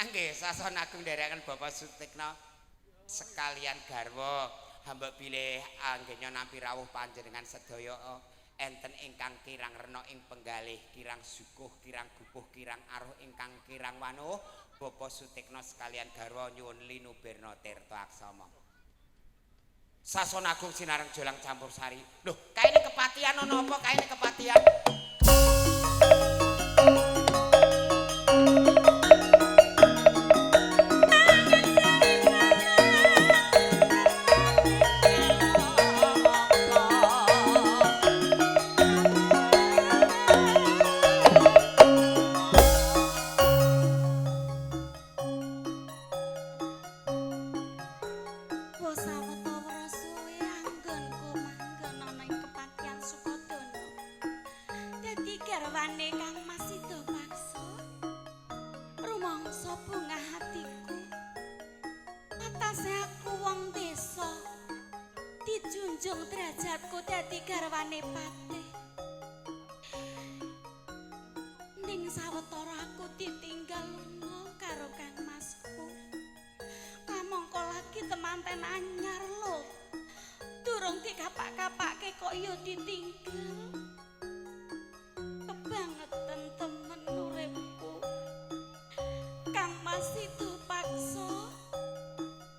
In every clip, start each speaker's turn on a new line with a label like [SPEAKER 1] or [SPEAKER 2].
[SPEAKER 1] Nggih, sasana agung nderekaken Bapak Sutikna sekalian garwa hamba bilih anggenyo nampi rawuh panjenengan sedaya enten ingkang kirang rena ing penggalih, kirang sukuh, kirang gupuh, kirang aruh ingkang kirang wanuh. Bapak Sutikna sekalian garwa nyuwun linuberna tirta aksama. Sasana agung sinareng jolang campur sari. Lho, kaene kepatihan ana apa? Kaene kepatihan.
[SPEAKER 2] Junjung derajatku dadi garwane patih. Ning sawetara aku ditinggal lunga karo Kang Masku. Kamangka lagi temanten anyar lho. Durung dikapak-kapake kok ya ditinggal. Kebangetan temen uripku. Kang Mas itu paksa.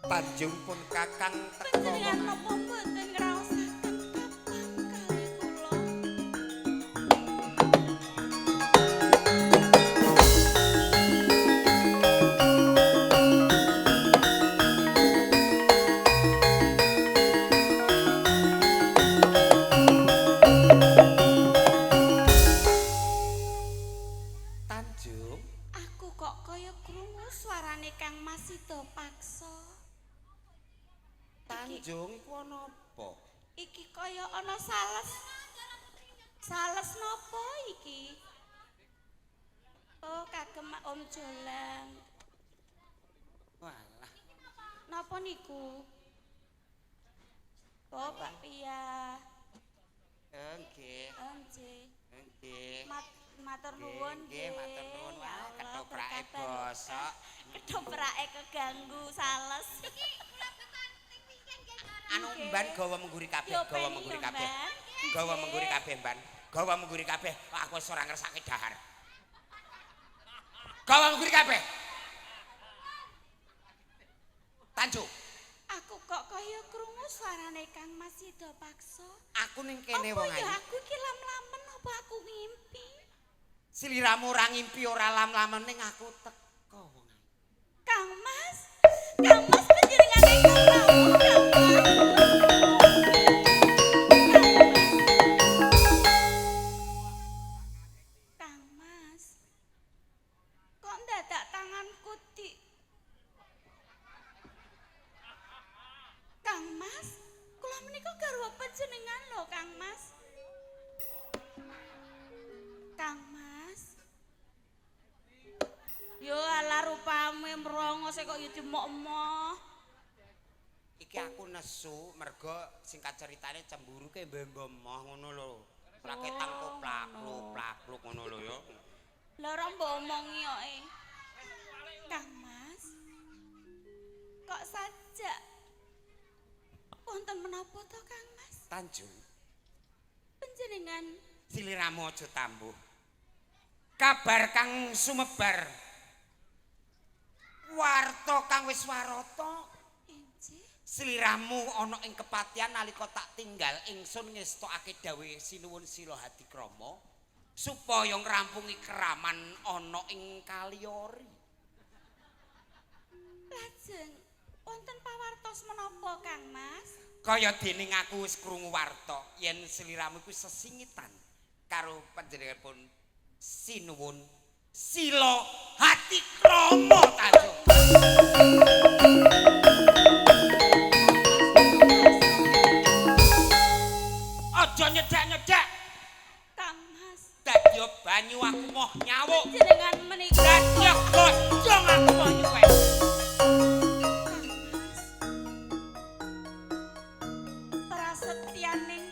[SPEAKER 1] Tanjung pun kakang teko.
[SPEAKER 2] Panjenengan napa mboten ngraosaken kapang kalih kula?
[SPEAKER 1] Tanjung,
[SPEAKER 2] Aku kok kaya krungu suarane Kang Mas Sida paksa.
[SPEAKER 1] Tanjung iku ana apa?
[SPEAKER 2] Iki kaya ana sales. Sales napa iki? Oh, kagem Om Jolang.
[SPEAKER 1] Walah,
[SPEAKER 2] Napa niku? Oh, Pak Pia.
[SPEAKER 1] nggih,
[SPEAKER 2] Nggih.
[SPEAKER 1] nggih.
[SPEAKER 2] Matur nuwun
[SPEAKER 1] Nggih, matur nuwun.
[SPEAKER 2] Ya
[SPEAKER 1] Wah,
[SPEAKER 2] Allah,
[SPEAKER 1] ketoprake
[SPEAKER 2] berkatan.
[SPEAKER 1] bosok.
[SPEAKER 2] Ketoprake keganggu sales.
[SPEAKER 1] Anu mban gawa mengguri kabeh,
[SPEAKER 2] Yo,
[SPEAKER 1] gawa
[SPEAKER 2] Penny,
[SPEAKER 1] mengguri
[SPEAKER 2] yo,
[SPEAKER 1] kabeh.
[SPEAKER 2] Mban.
[SPEAKER 1] Gawa
[SPEAKER 2] Nggih.
[SPEAKER 1] mengguri kabeh, Mban. Gawa mengguri kabeh. Wah, aku wis ora ngersake dahar. Gawa mengguri kabeh. Tanjung,
[SPEAKER 2] Aku kok kaya krungu suarane Kang Mas Sida paksa.
[SPEAKER 1] aku ning kene
[SPEAKER 2] Apa
[SPEAKER 1] wong
[SPEAKER 2] ya
[SPEAKER 1] ayu.
[SPEAKER 2] aku iki lam-lamen apa aku ngimpi?
[SPEAKER 1] Sliramu ora ngimpi ora lam-lamen ning aku teko wong ayu.
[SPEAKER 2] Kang Mas panjenengan ingkang rawuh Kang Mas. Kang Mas. Kok ndadak tanganku di Kang Mas, kula menika garwa panjenengan lho Kang Mas. Kang Mas. Yo ala rupame mrongos kok yo dimok-mok.
[SPEAKER 1] Iki aku nesu mergo singkat ceritane cemburu ke mbemboh ngono lho. Raketang plak-pluk ngono lho ya.
[SPEAKER 2] Lah ora mbok omongi kok e. Kang Mas. Kok sajak wonten menapa to Kang Mas?
[SPEAKER 1] Tanjung,
[SPEAKER 2] Panjenengan
[SPEAKER 1] sliramu aja tambuh. Kabar kang sumebar. Warta kang wis warata.
[SPEAKER 2] injih
[SPEAKER 1] Sliramu ana ing kepatihan nalika tak tinggal ingsun ngestokake dawuh sinuwun sila hadikrama supaya ngrampungi keraman ana ing Kaliori.
[SPEAKER 2] lajeng wonten pawartos menapa Kang Mas?
[SPEAKER 1] Kaya dening aku wis krungu warta yen sliramu iku sesingitan karo panjenenganipun sinuwun sila hadikrama Tanjung. Aja nyedak-nyedak.
[SPEAKER 2] Kang Mas,
[SPEAKER 1] Dadi banyu aku moh nyawuk.
[SPEAKER 2] panjenengan menika
[SPEAKER 1] Dadi gojong aku moh nyuwek.
[SPEAKER 2] Kang Mas. Prasetyaning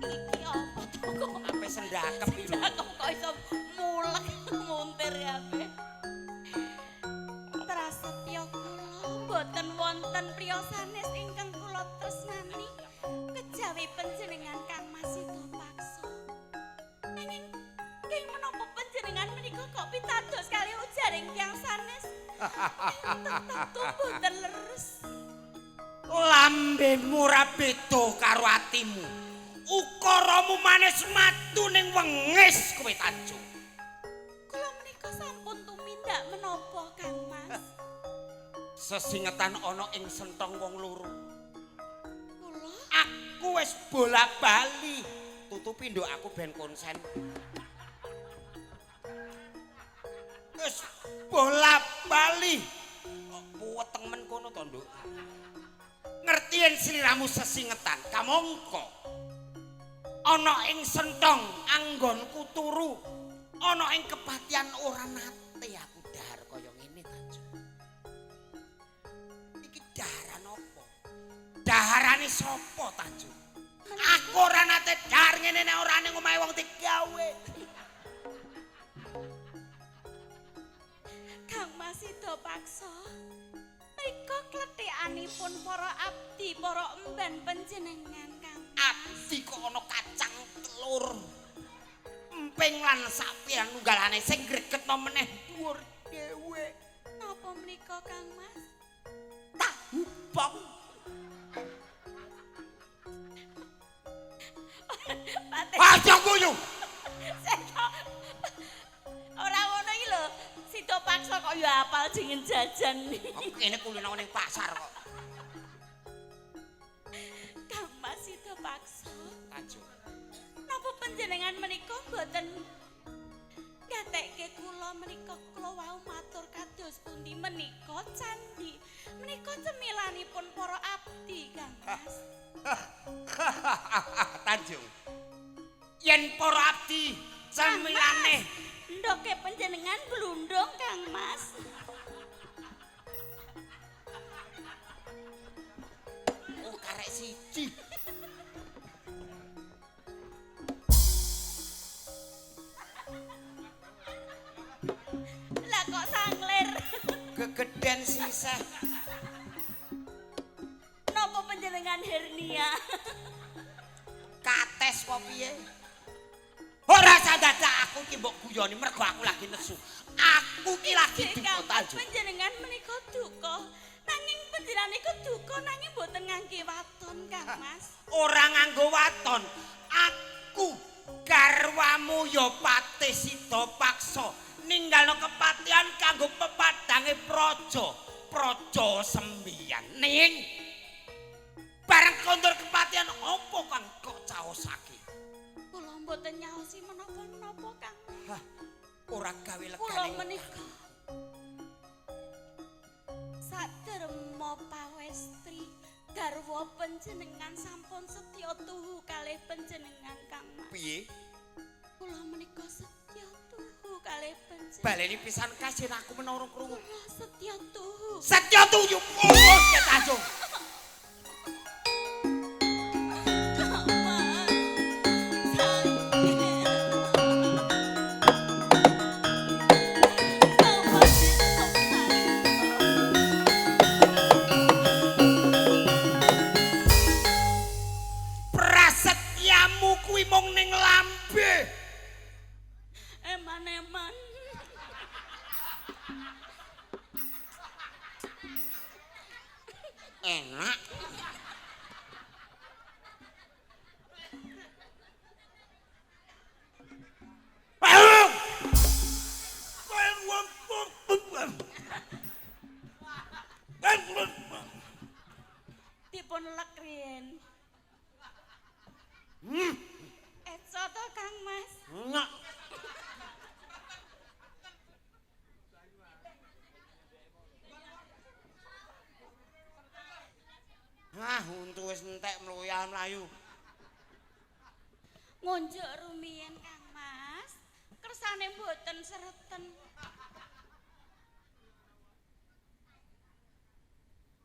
[SPEAKER 2] iki apa to kok?
[SPEAKER 1] Sampai sendakep iki lho.
[SPEAKER 2] Kok iso mulek. kok pitados kali ujaring tiyang sanes. Tentu boten leres.
[SPEAKER 1] Lambemu ora beda karo atimu. Ukaramu manis matu ning wengis kowe Tanjung.
[SPEAKER 2] Kula menika sampun tumindak menapa Kang Mas?
[SPEAKER 1] Sesingetan ana ing sentong wong loro.
[SPEAKER 2] Kula
[SPEAKER 1] Aku wis bola-bali tutupi nduk aku ben konsen. Wis bola-bali. Puweteng men kono to, Nduk. Ngertien sliramu sesingetan, kamangka. Ana ing sentong anggonku turu, ana ing kepatian ora nate aku dahar kaya ngene, Tanjung. Iki daharan apa? Daharane sapa, Tanjung? Aku ora nate dahar ngene nek ora ning omahe wong digawe.
[SPEAKER 2] Kang Mas Sida paksa. Mriko klethekanipun para abdi, para emban panjenengan Kang Mas.
[SPEAKER 1] Abdi kok ana kacang telur. Emping lan sapian nunggalane sing gregetno meneh dhuwur dhewe.
[SPEAKER 2] Napa menika Kang Mas?
[SPEAKER 1] Tahu bong. Aja guyu.
[SPEAKER 2] Ora ngono iki lho. Sida paksa kok ya apal jeneng jajan.
[SPEAKER 1] Aku kene kulino ning pasar kok.
[SPEAKER 2] Kang Mas Sida paksa.
[SPEAKER 1] Tanjung.
[SPEAKER 2] Napa panjenengan menika boten gatekke kula menika kula wau matur kados pundi menika candhi. Menika cemilanipun para abdi Kang Mas.
[SPEAKER 1] Tanjung. Yen para abdi cemilane
[SPEAKER 2] ndoke panjenengan blundung Kang Mas.
[SPEAKER 1] oh karek siji.
[SPEAKER 2] Lah kok sangler.
[SPEAKER 1] Gegeden siseh.
[SPEAKER 2] Napa panjenengan hernia?
[SPEAKER 1] Kates apa piye? Ora sadadak aku iki mbok guyoni mergo aku lagi nesu. Aku ki lagi duka Tanjung.
[SPEAKER 2] Panjenengan menika duka. Nanging panjenengan niku duka nanging boten ngangge waton Kang Mas.
[SPEAKER 1] Ora nganggo waton. Aku garwamu ya Patih Sida paksa ninggalno kepatihan kanggo pepadange praja. Praja sembiyan. Ning bareng kondur kepatihan apa kang kok caosake?
[SPEAKER 2] Kula mboten nyaosi menapa-menapa Kang.
[SPEAKER 1] Hah, ora gawe
[SPEAKER 2] Kula
[SPEAKER 1] legane.
[SPEAKER 2] menika saderma pawestri garwa panjenengan sampun setya tuhu kalih panjenengan Kang Mas.
[SPEAKER 1] Piye?
[SPEAKER 2] Kula menika setya tuhu kalih panjenengan.
[SPEAKER 1] Baleni pisan kasih aku menara krungu.
[SPEAKER 2] Kula setya tuhu.
[SPEAKER 1] Setya tuyu. Oh, Tanjung.
[SPEAKER 2] Kang Mas. Kang Mas.
[SPEAKER 1] Prasetyamu kuwi mung ning lambe.
[SPEAKER 2] Eman-eman.
[SPEAKER 1] Enak.
[SPEAKER 2] Dipun lek riyen.
[SPEAKER 1] Hmm,
[SPEAKER 2] Etso to Kang Mas.
[SPEAKER 1] enak. Ah, untu wis entek mlayu.
[SPEAKER 2] Ngunjuk rumiyin Kang Mas. Kersane mboten sereten.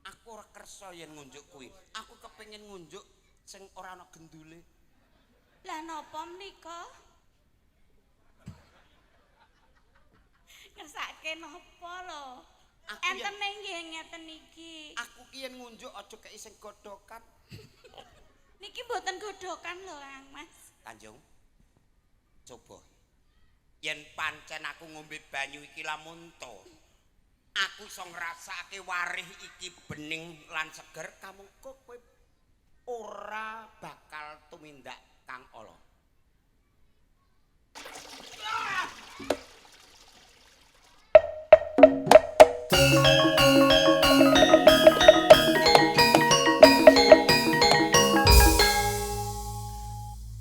[SPEAKER 1] Aku ora kersa yen ngunjuk kuwi. Aku kepengin ngunjuk sing ora ana gendule.
[SPEAKER 2] Lah napa menika? Ngersake napa lho?
[SPEAKER 1] Aku
[SPEAKER 2] Enten nggih ngeten iki.
[SPEAKER 1] Aku ki yen ngunjuk aja kei sing godhokan.
[SPEAKER 2] Niki mboten godhokan lho Kang Mas.
[SPEAKER 1] Tanjung. Coba. yen pancen aku ngombe banyu iki lamun to aku iso ngrasakake warih iki bening lan seger kamangka kowe ora bakal tumindak kang ala.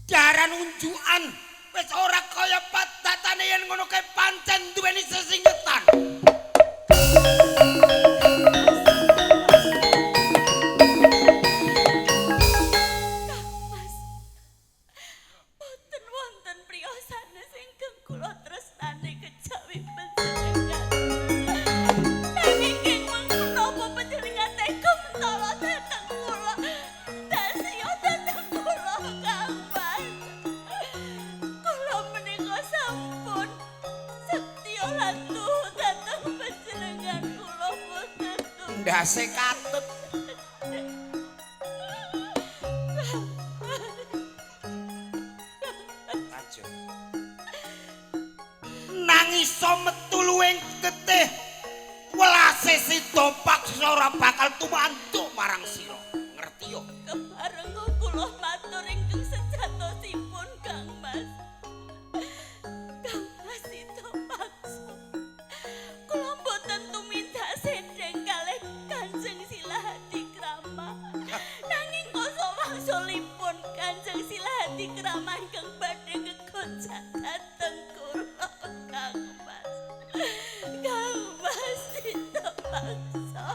[SPEAKER 1] Daran unjukan wis ora kaya padatane yen ngono kae pancen duweni sesingetan.
[SPEAKER 2] Boten wonten priya sanes ingkang kula tresnani kejawi panjenengan. Nanging ing menapa panjenengan tega mentala dhateng kula. Dasya dhateng kula Kang Mas. Kula menika sampun setya lan tuhu dhateng panjenengan kula boten tuh.
[SPEAKER 1] Ndase katut. Lanjut. Nang iso metu luwing getih welase si Paksa ora bakal tumantuk marang sira. Ngerti yo?
[SPEAKER 2] Kepareng kula matur ingkang sejatosipun Kang Mas. Kang Mas itu paksa. Kula mboten tumindak sedheng kalih Kanjeng Silahati Krama. Nanging koso wangsulipun Kanjeng Silahati Krama ingkang badhe ngegojak dhateng kula Kang Mas. Kang Mas itu paksa.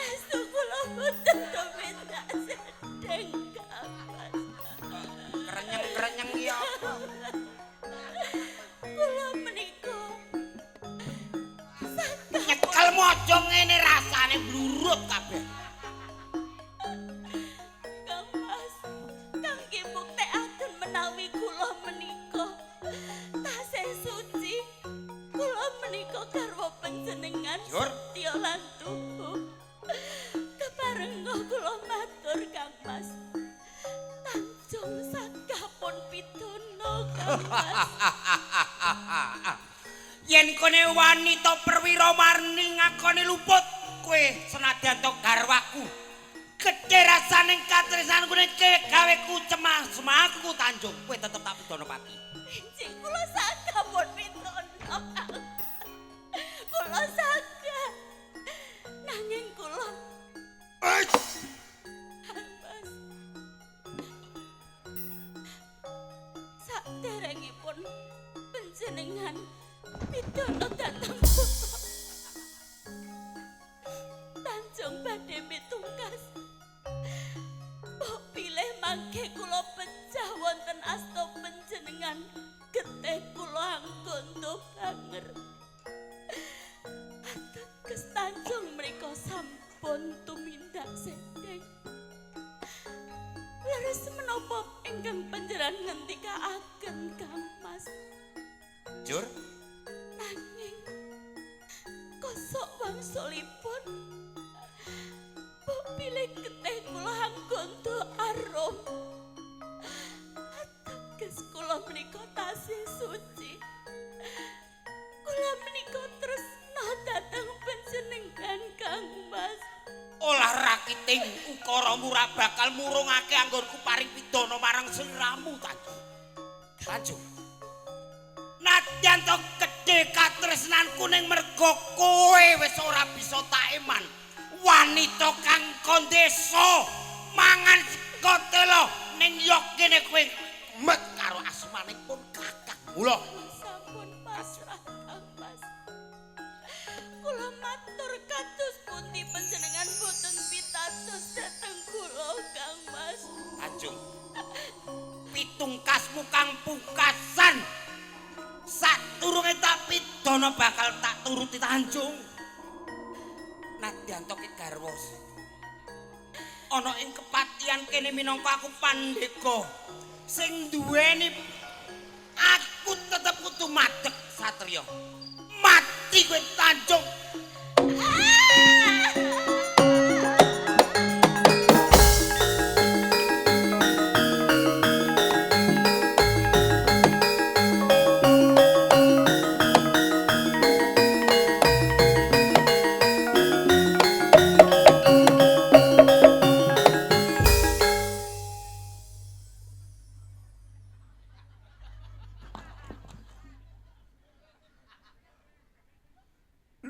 [SPEAKER 2] Estu kula boten tumindak sedheng Kang Mas.
[SPEAKER 1] Krenyeng-krenyeng iki apa?
[SPEAKER 2] Kula menika
[SPEAKER 1] Nyekel mojo ngene rasane blurut kabeh.
[SPEAKER 2] Kang Mas, kangge buktekaken menawi kula menika tasih suci. Kula menika garwa panjenengan
[SPEAKER 1] Jur.
[SPEAKER 2] setya lan tuhu. Kepareng kula matur Kang Mas. Tanjung sakapun pituno Kang Mas.
[SPEAKER 1] Yen kene wanita perwira marni ngakoni luput kowe senadyan to garwaku gedhe rasaning katresnanku nek gawe ku cemas semaku Tanjung kowe tetep tak pidono pati.
[SPEAKER 2] Injih kula sakapun pituno Kang. Kula saged. Nanging kula Mas saderengipun panjenengan pituno dhateng kula. Tanjung badhe mitungkas. Mbok pilih mangke kula pecah wonten asta panjenengan getih kula anggondo banger. Ateges Tanjung mriku sampun tumindak sedheng. Leres menapa ingkang panjenengan ngendikaaken Kang Mas.
[SPEAKER 1] Jur,
[SPEAKER 2] Nanging kosok wangsulipun mbok pilih getih kula anggondo arum. Ateges kula menika tasih suci. Kula menika tresna dhateng panjenengan Kang Mas.
[SPEAKER 1] olah rakiting ukara murah bakal murungake anggonku paring pidana marang sliramu Tanjung. Tanjung. Nadyan to gedhe katresnanku ning merga kowe wis ora bisa tak eman. Wanita kang kondesa mangan kotelo ning yok kene kowe met karo asmanipun kakak. Mula
[SPEAKER 2] Sampun pasrah Kang Mas. Kula matur kados pundi panjenengan boten pitados dhateng kula Kang Mas.
[SPEAKER 1] Tanjung. Pitungkasmu kang pungkasan. Saturunge tak pidana bakal tak turuti Tanjung. Nadyan to ki garwa. Ana ing kepatian kene minangka aku pandega sing duweni aku tetep kudu madeg satriya. Mati kowe Tanjung.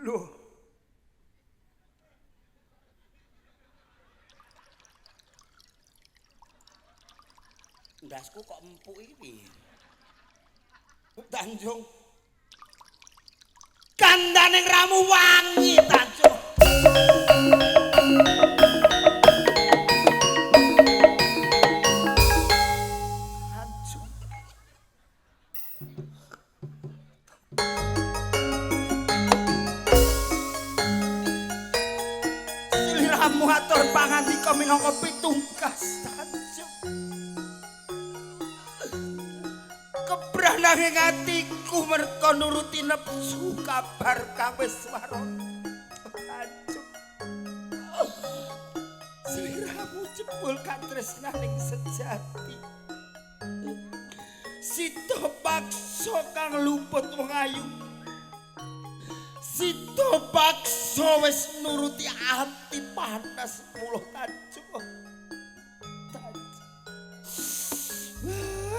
[SPEAKER 1] Loh. Ndasku kok empuk iki. Tanjung. Kandaning ramu wangi, Tanjung. Sliramu atur pangandika minangka pitungkas, Tanjung. Nanging atiku merga nuruti nepsu kabar kang wis warana. Sliramu jebul katresnaning sejati. Sida paksa kang luput wong ayu. Sida paksa wis nuruti ati panas mulo Tanjung.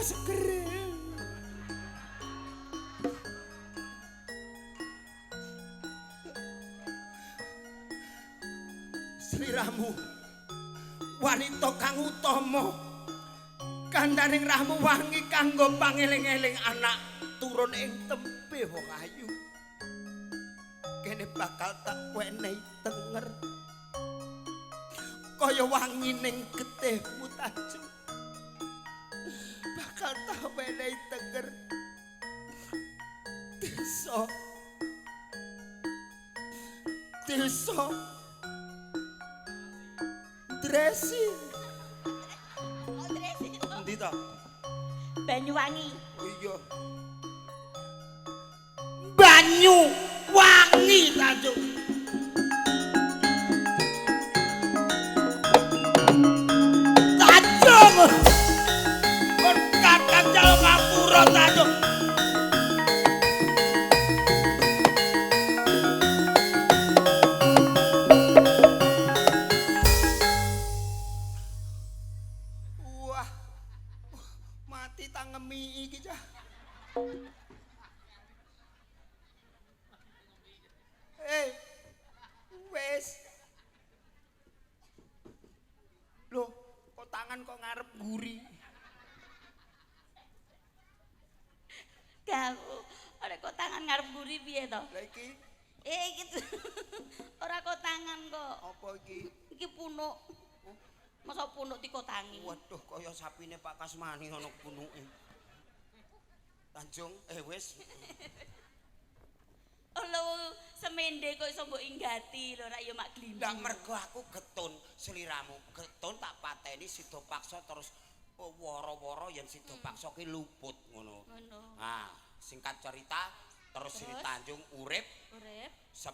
[SPEAKER 1] Segere. Sliramu wanita kang utama kandaning rahmu wangi kanggo pangeling-eling anak turun ing tembe wong ayu kene bakal tak wenehi tenger kaya wangining getihmu Tanjung bakal tak wenehi tenger desa Dressing.
[SPEAKER 2] Oh, dressing.
[SPEAKER 1] Endi ta?
[SPEAKER 2] Banyuwangi.
[SPEAKER 1] Oh iya. Banyuwangi, Tanjung. Tanjung. Kon kakang jalo ngapura, Tanjung. Tangemi iki cah. Wes. Loh, kok tangan kok ngarep guri.
[SPEAKER 2] Kamu, ora kok tangan ngarep guri piye to?
[SPEAKER 1] Lah iki.
[SPEAKER 2] Iki ora kok tangan kok.
[SPEAKER 1] Apa iki?
[SPEAKER 2] Iki punuk. Masa punuk dikotangi.
[SPEAKER 1] Waduh, kaya sapine Pak Kasmani ana punuke. Tanjung, wis.
[SPEAKER 2] Oh lho, semende kok iso mbok inggati lho rak ya mak glinding.
[SPEAKER 1] Lah mergo aku getun sliramu. Getun tak pateni sida paksa terus woro-woro yen sida paksa ki luput ngono. Nah, singkat cerita terus Sri Tanjung urip 10-8.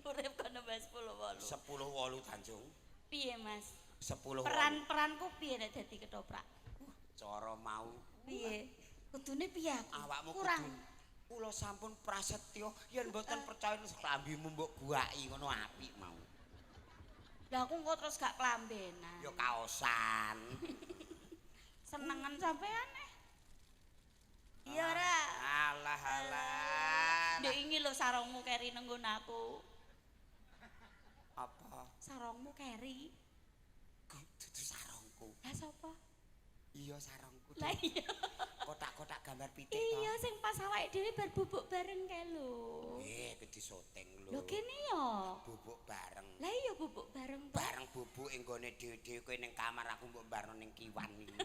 [SPEAKER 2] Urip kono Mas 10-8.
[SPEAKER 1] 10-8 Tanjung.
[SPEAKER 2] Piye Mas?
[SPEAKER 1] 10-8.
[SPEAKER 2] Peranku piye nek dadi ketoprak?
[SPEAKER 1] Cara mau
[SPEAKER 2] piye? Kudune piye aku?
[SPEAKER 1] Awakmu
[SPEAKER 2] kurang.
[SPEAKER 1] Kula sampun prasetya yen mboten percaya klambimu mbok guwaki ngono apik mau.
[SPEAKER 2] Lah aku kok terus gak klambenan.
[SPEAKER 1] Ya kaosan.
[SPEAKER 2] Senengan sampean iya ora?
[SPEAKER 1] Alah alah.
[SPEAKER 2] Ndek iki lho sarungmu keri nang nggon aku.
[SPEAKER 1] Apa?
[SPEAKER 2] Sarungmu keri.
[SPEAKER 1] Dudu sarungku.
[SPEAKER 2] Lah sapa?
[SPEAKER 1] Iya sarungku.
[SPEAKER 2] Lah iya.
[SPEAKER 1] Kotak-kotak gambar pitik to.
[SPEAKER 2] Iya sing pas awake dhewe bar bubuk bareng kae lho.
[SPEAKER 1] Gede syuting lho.
[SPEAKER 2] Lho kene ya.
[SPEAKER 1] Bubuk bareng.
[SPEAKER 2] Lah iya bubuk bareng to.
[SPEAKER 1] Bareng bubuk ing gone dhewe-dhewe kowe ning kamar aku mbok barno ning kiwan iki.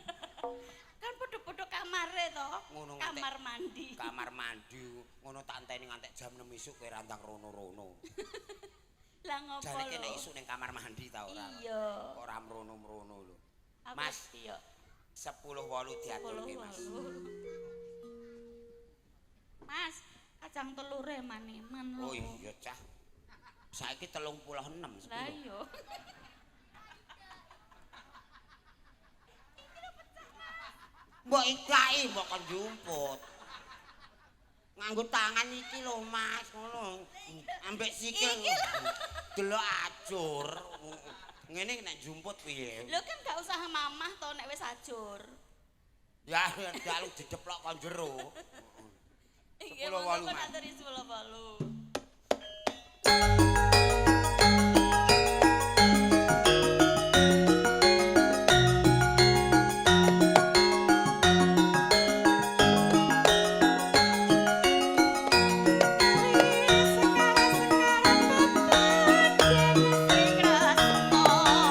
[SPEAKER 2] Kan padha-padha kamare to.
[SPEAKER 1] Ngono
[SPEAKER 2] kamar mandi.
[SPEAKER 1] Kamar mandi ngono tak enteni ngantek jam 6 isuk kowe randang rono-rono.
[SPEAKER 2] Lah ngopo lho?
[SPEAKER 1] Jane kene isuk ning kamar mandi ta ora?
[SPEAKER 2] Iya.
[SPEAKER 1] Ora mrono-mrono lho.
[SPEAKER 2] Mas, iya.
[SPEAKER 1] 10-8 diaturke Mas.
[SPEAKER 2] Mas, kacang telure maneman lho.
[SPEAKER 1] Oh iya cah. Saiki 36 10.
[SPEAKER 2] Lah iya.
[SPEAKER 1] Mbok iklaki mbok kon jumput. Nganggo tangan iki lho Mas, ngono. Ambek sikil. Delok ajur. Ngene nek jumput piye?
[SPEAKER 2] Lho kan gak usah mamah to nek wis ajur.
[SPEAKER 1] Ya dalu dideplok kon jero. 10-8 10-8
[SPEAKER 2] Mas.
[SPEAKER 1] Mas.
[SPEAKER 2] Aturi 10-8. Oh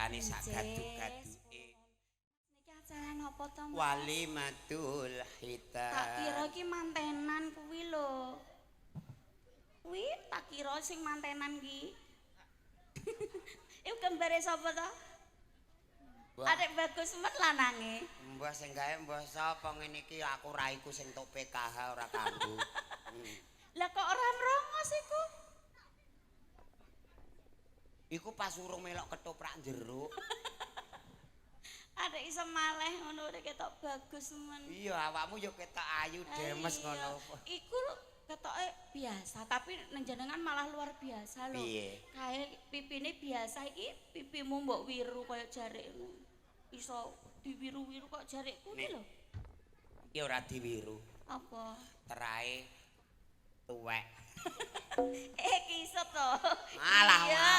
[SPEAKER 1] ditekani sak gaduk-gaduke.
[SPEAKER 2] Niki acara napa to, Mas?
[SPEAKER 1] Walimatul hitam.
[SPEAKER 2] Tak kira ki mantenan kuwi lho. Kuwi tak kira sing mantenan ki. Iku gambare sapa to? Adek bagus men lanange.
[SPEAKER 1] Mbah sing gawe mbah sapa ngene iki aku raiku sing tok PKH ora kanggo.
[SPEAKER 2] Lah kok ora nrongos iku?
[SPEAKER 1] Iku pas urung melok ketoprak jeruk.
[SPEAKER 2] Adek iso maleh ngono rek ketok bagus men.
[SPEAKER 1] Iya, awakmu yo ketok ayu demes ngono.
[SPEAKER 2] Iku ketoke biasa, tapi nenjenengan malah luar biasa lho.
[SPEAKER 1] Piye?
[SPEAKER 2] Kae pipine biasa iki pipimu mbok wiru kaya jarikmu. Iso diwiru-wiru kok jarikku iki lho.
[SPEAKER 1] Iki ora diwiru.
[SPEAKER 2] Apa?
[SPEAKER 1] Terae tuwek.
[SPEAKER 2] Kisut to.
[SPEAKER 1] Malah
[SPEAKER 2] Iya.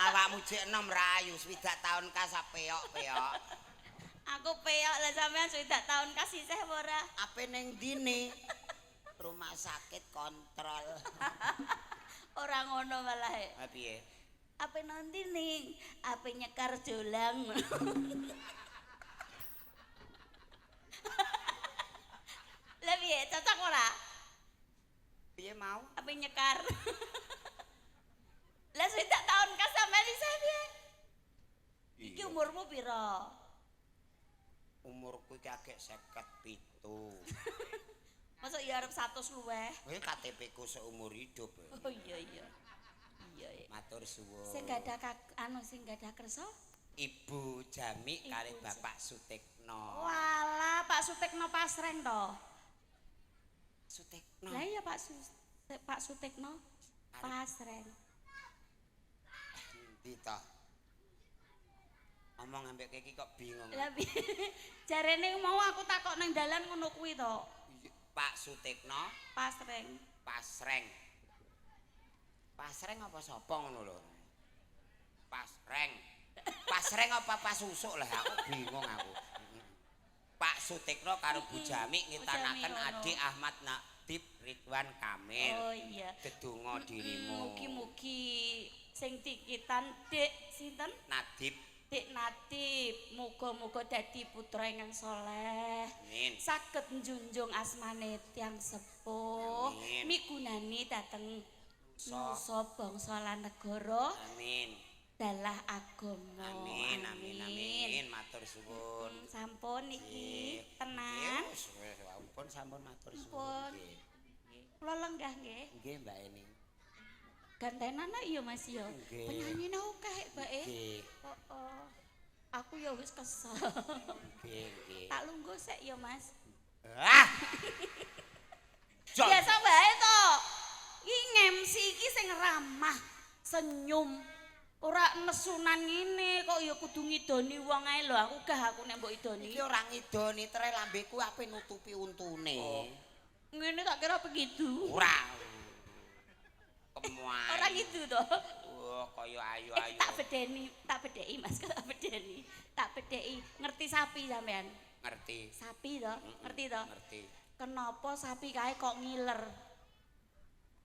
[SPEAKER 1] awakmu jek enom rayu 20 tahun ka sapeok-peok.
[SPEAKER 2] Aku peyok lah sampean sudah tahun kasih sih ora.
[SPEAKER 1] Ape ning dine? Rumah sakit kontrol.
[SPEAKER 2] Ora ngono malah.
[SPEAKER 1] Ha piye?
[SPEAKER 2] Ape nanti ning, ape nyekar jolang. Lah piye cocok ora?
[SPEAKER 1] Piye mau?
[SPEAKER 2] Ape nyekar. Lah sudah tahun kas sampean isih piye? Iki umurmu pira?
[SPEAKER 1] Umurku iki agek 57.
[SPEAKER 2] Masuk ya arep 100 luweh.
[SPEAKER 1] Kowe KTP-ku seumur hidup.
[SPEAKER 2] Oh iya iya. Iya iya.
[SPEAKER 1] Matur suwun.
[SPEAKER 2] Sing gadah sing gadah kersa?
[SPEAKER 1] Ibu Jami kali
[SPEAKER 2] Ibu
[SPEAKER 1] Bapak Sutekno.
[SPEAKER 2] Walah, Pak Sutekno Pasreng to.
[SPEAKER 1] Sutekno.
[SPEAKER 2] Lah iya Pak Sutekno Pasreng.
[SPEAKER 1] Ndi to? Ngomong ambek iki kok bingung.
[SPEAKER 2] Lah jarene mau aku takok nang dalan ngono kuwi to.
[SPEAKER 1] Pak Sutekno
[SPEAKER 2] Pasreng.
[SPEAKER 1] Pasreng. Pasreng apa sapa ngono lho? Pasreng. Pasreng apa pasusuk lah aku bingung aku. Pak Sutekno karo Bu Jami ngitanaken Adik Ahmad Nadib Ridwan Kamil.
[SPEAKER 2] Oh iya.
[SPEAKER 1] Dedonga dirimu.
[SPEAKER 2] Mugi-mugi sing dikitan Dik sinten?
[SPEAKER 1] Nadib.
[SPEAKER 2] Dik Nadib, muga-muga dadi putra ingkang saleh.
[SPEAKER 1] Amin.
[SPEAKER 2] Saged njunjung asmane tiyang sepuh,
[SPEAKER 1] Amin.
[SPEAKER 2] migunani dhateng nusa bangsa lan negara,
[SPEAKER 1] Amin.
[SPEAKER 2] dalah agama.
[SPEAKER 1] Amin, amin, amin. Matur suwun.
[SPEAKER 2] Sampun iki
[SPEAKER 1] Nggih.
[SPEAKER 2] tenan.
[SPEAKER 1] Wis, ampun sampun matur
[SPEAKER 2] Ampun.
[SPEAKER 1] suwun.
[SPEAKER 2] Kula lenggah nggih.
[SPEAKER 1] Nggih, Mbak Eni.
[SPEAKER 2] Gantenan iya Mas ya.
[SPEAKER 1] Nggih.
[SPEAKER 2] Penyanyine akeh, Mbak e.
[SPEAKER 1] Nggih.
[SPEAKER 2] Heeh. Aku ya wis kesel.
[SPEAKER 1] Nggih, nggih.
[SPEAKER 2] Tak lungguh sik ya Mas.
[SPEAKER 1] Ah. Jol.
[SPEAKER 2] Biasa wae to. Iki MC iki sing ramah, senyum. Ora nesunan ngene kok ya kudu ngidoni wong ae lho. Aku gah aku nek mbok idoni.
[SPEAKER 1] Iki ora ngidoni tre lambeku ape nutupi untune.
[SPEAKER 2] Ngene tak kira begitu.
[SPEAKER 1] Ora. Kemuai.
[SPEAKER 2] Ora gitu to.
[SPEAKER 1] Oh, kaya ayu-ayu.
[SPEAKER 2] Tak bedheki Mas, tak bedheki. Tak bedheki. Ngerti sapi sampean?
[SPEAKER 1] Ngerti.
[SPEAKER 2] Sapi to, ngerti to?
[SPEAKER 1] Ngerti.
[SPEAKER 2] Kenapa sapi kae kok ngiler?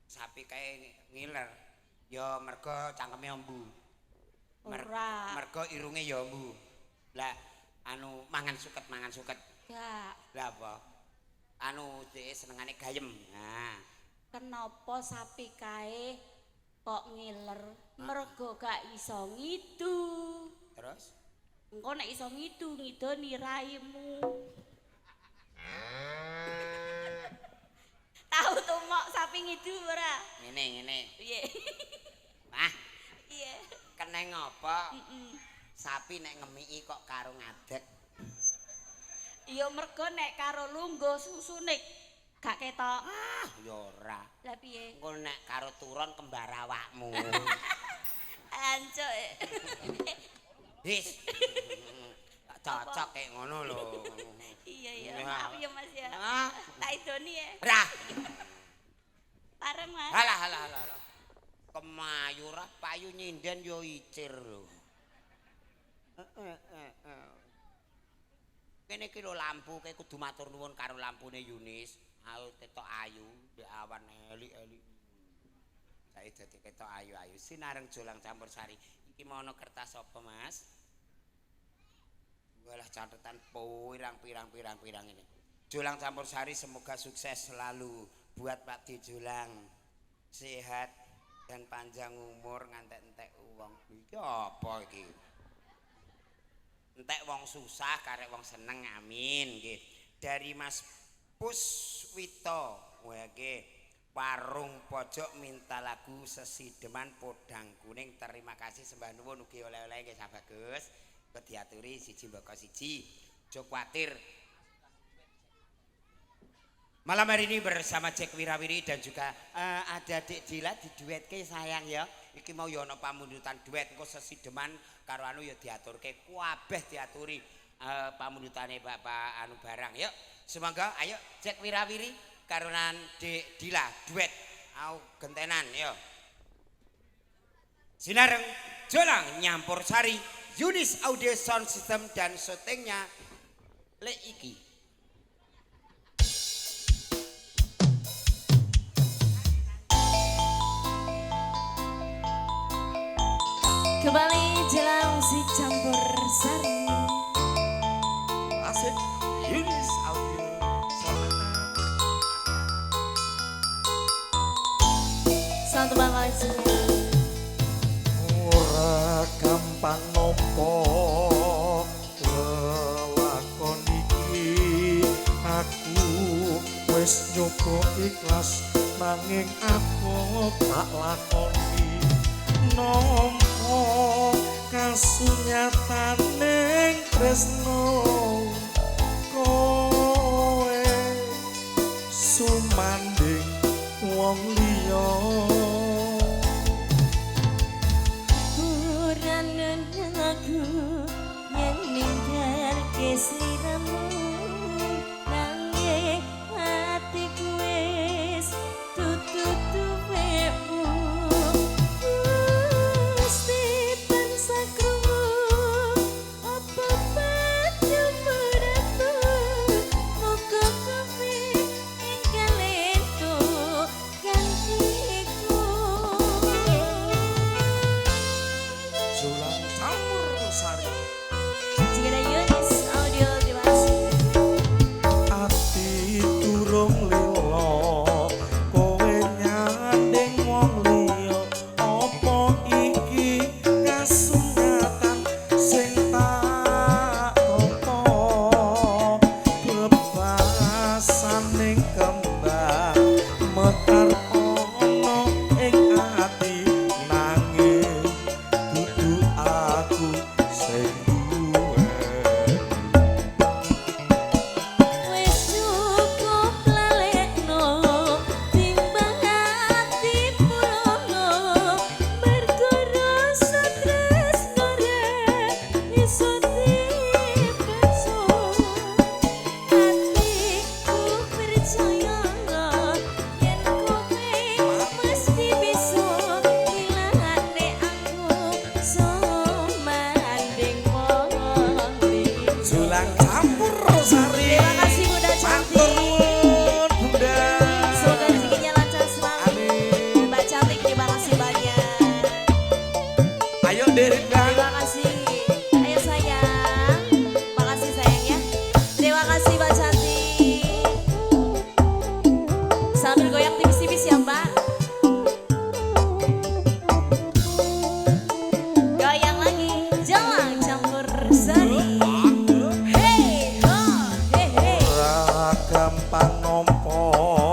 [SPEAKER 1] Sapi kae ngiler. Ya mergo cangkeme embu.
[SPEAKER 2] Ora.
[SPEAKER 1] Mergo irunge ya embu. Lah anu mangan suket.
[SPEAKER 2] Gak.
[SPEAKER 1] Lah apa? Anu dhek senengane gayem. Nah,
[SPEAKER 2] Kenapa sapi kae kok ngiler? Mergo gak iso ngidu.
[SPEAKER 1] terus
[SPEAKER 2] Engko nek iso ngidu ngidoni raimu. Tahu tumok sapi ngidu ora?
[SPEAKER 1] ngene.
[SPEAKER 2] Piye?
[SPEAKER 1] Nah,
[SPEAKER 2] Iya.
[SPEAKER 1] keneng apa?
[SPEAKER 2] Heeh.
[SPEAKER 1] Sapi nek ngemiki kok karo ngadeg.
[SPEAKER 2] Ya mergo nek karo lungguh susune gak ketok.
[SPEAKER 1] Ah, ya ora.
[SPEAKER 2] Lah piye?
[SPEAKER 1] Engko nek karo turun kembar awakmu.
[SPEAKER 2] Ancuk.
[SPEAKER 1] Wis. Tak cocok kayak ngono lho.
[SPEAKER 2] Iya, maaf ya Mas ya.
[SPEAKER 1] Ah.
[SPEAKER 2] Tak idoni ya.
[SPEAKER 1] Rah.
[SPEAKER 2] Pareng Mas.
[SPEAKER 1] Halah. Kemayu ra payu nyinden yo icir lho. Kene iki lho lampu kae kudu matur nuwun karo lampune Yunis. Ayo ketok ayu, ndek awan elik-elik. Saiki dadi ketok ayu-ayu. Sinareng jolang campur sari. Iki mau ana kertas apa, Mas? catatan pirang ini. Jolang campur sari semoga sukses selalu buat Pak D Jolang. Sehat dan panjang umur ngantek-entek uang. Iki apa iki? Entek wong susah karek wong seneng amin nggih. Dari Mas Puswito wage Warung Pojok minta lagu Sesideman Podang Kuning. Terima kasih sembah nuwun ugi oleh-oleh nggih sabagus. Diaturi siji mbaka siji. Aja kuwatir. Malam hari ini bersama Jack Wirawiri dan juga ada Dik Dila diduetke sayang ya. Iki mau ya ana pamundutan duet engko Sesideman karo anu ya diaturke kabeh diaturi pamundutane Bapak anu barang yuk. Semoga ayo Jack Wirawiri karunan Dik Dila duet au gentenan yo. Sinareng Jolang nyampur sari Yunis Audio Sound System dan syutingnya le iki.
[SPEAKER 2] Kembali Jolang musik campur sari.
[SPEAKER 1] Asik Yunis Audio Sound.
[SPEAKER 2] Satu bangkai semuanya.
[SPEAKER 3] Ora gampang nopo lelakon iki aku wis nyoba ikhlas nanging aku tak lakoni nampa kasunyataning tresno kowe sumanding wong liya.
[SPEAKER 2] Aku yang ninggal kesliramu nanging hatiku wis tutup wemu Gusti tansah krungu apa panjenenganmu muga kowe ingkang lento gantiku.
[SPEAKER 3] Jolang campur sari
[SPEAKER 2] Jika ada Yunis Audio terima kasih.
[SPEAKER 3] ati durung lilo kowe nyanding wong liya apa iki kasunyatan sing tak tampa bebasaning kembang mekar ana ing ati nanging dudu aku sing duwe.
[SPEAKER 2] Wis cukup lalekno timbang hati purono mergo rasa tresno rek iso dipaksa hatiku percaya yen kowe mesti bisa ilane aku somanding wong liya.
[SPEAKER 3] Jolang campur sari
[SPEAKER 2] Terima kasih Bunda
[SPEAKER 3] matur
[SPEAKER 2] cantik.
[SPEAKER 3] nuwun Bunda.
[SPEAKER 2] Semoga rezekinya lancar selalu.
[SPEAKER 3] Amin.
[SPEAKER 2] Mbak cantik terima kasih banyak.
[SPEAKER 3] Ayo Derita.
[SPEAKER 2] Terima kasih. Ayo sayang. Makasih sayang ya. Terima kasih Mbak cantik. Sambil goyang tipis-tipis ya Mbak. Goyang lagi. Jolang campur sari. Hey, ho, hey, hey.
[SPEAKER 3] Ora gampang nampa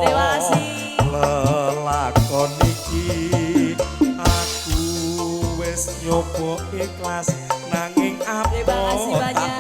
[SPEAKER 2] Terima kasih.
[SPEAKER 3] lelakon iki aku wis nyoba ikhlas nanging
[SPEAKER 2] Terima kasih
[SPEAKER 3] apa
[SPEAKER 2] banyak.
[SPEAKER 3] tak